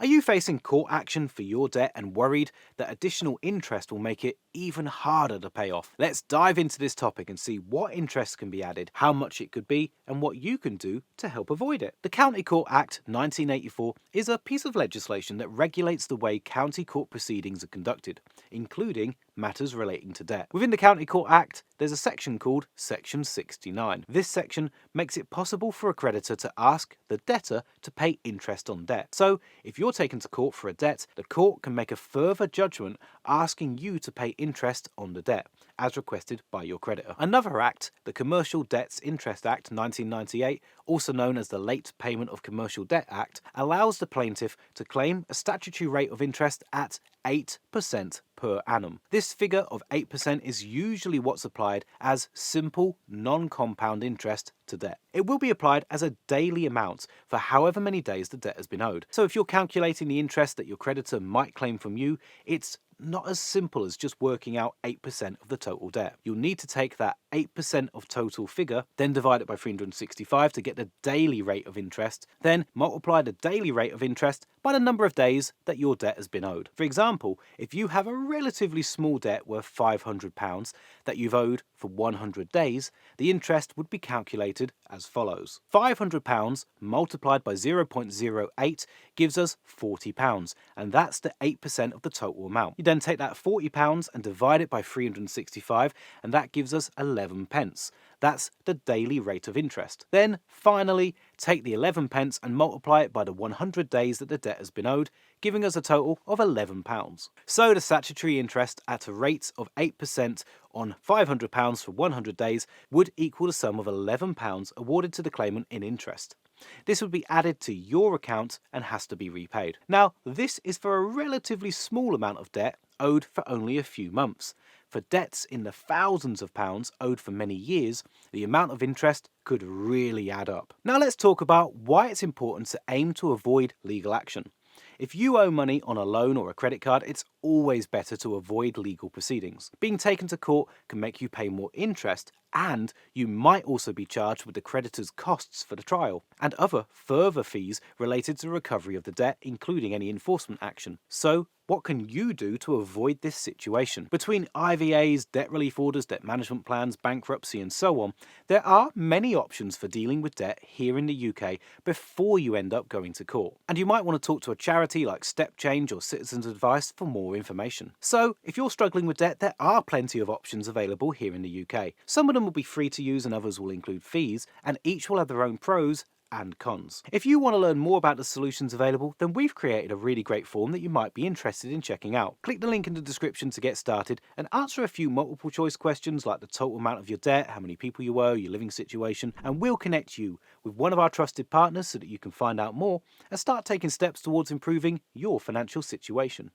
Are you facing court action for your debt and worried that additional interest will make it even harder to pay off? Let's dive into this topic and see what interest can be added, how much it could be, and what you can do to help avoid it. The County Court Act 1984 is a piece of legislation that regulates the way county court proceedings are conducted, including matters relating to debt. Within the County Court Act, there's a section called Section 69. This section makes it possible for a creditor to ask the debtor to pay interest on debt. So, if you're taken to court for a debt, the court can make a further judgment asking you to pay interest on the debt, as requested by your creditor. Another act, the Commercial Debts Interest Act 1998, also known as the Late Payment of Commercial Debt Act, allows the plaintiff to claim a statutory rate of interest at 8% per annum. This figure of 8% is usually what's applied as simple, non-compound interest to debt. It will be applied as a daily amount for however many days the debt has been owed. So if you're calculating the interest that your creditor might claim from you, it's not as simple as just working out 8% of the total debt. You'll need to take that 8% of total figure, then divide it by 365 to get the daily rate of interest, then multiply the daily rate of interest by the number of days that your debt has been owed. For example, if you have a relatively small debt worth £500 that you've owed for 100 days, the interest would be calculated as follows. £500 multiplied by 0.08 gives us £40, and that's the 8% of the total amount. You then take that £40 and divide it by 365, and that gives us 11 pence. That's the daily rate of interest. Then, finally, take the 11 pence and multiply it by the 100 days that the debt has been owed, giving us a total of £11. So the statutory interest at a rate of 8% on £500 for 100 days would equal the sum of £11 awarded to the claimant in interest. This would be added to your account and has to be repaid. Now, this is for a relatively small amount of debt owed for only a few months. For debts in the thousands of pounds owed for many years, the amount of interest could really add up. Now let's talk about why it's important to aim to avoid legal action. If you owe money on a loan or a credit card, it's always better to avoid legal proceedings. Being taken to court can make you pay more interest, and you might also be charged with the creditor's costs for the trial and other further fees related to recovery of the debt, including any enforcement action. So, what can you do to avoid this situation? Between IVAs, debt relief orders, debt management plans, bankruptcy, and so on, there are many options for dealing with debt here in the UK before you end up going to court. And you might want to talk to a charity like Step Change or Citizens Advice for more information. So, if you're struggling with debt, there are plenty of options available here in the UK. Some of them will be free to use and others will include fees, and each will have their own pros and cons. If you want to learn more about the solutions available, then we've created a really great form that you might be interested in checking out. Click the link in the description to get started and answer a few multiple choice questions like the total amount of your debt, how many people you owe, your living situation, and we'll connect you with one of our trusted partners so that you can find out more and start taking steps towards improving your financial situation.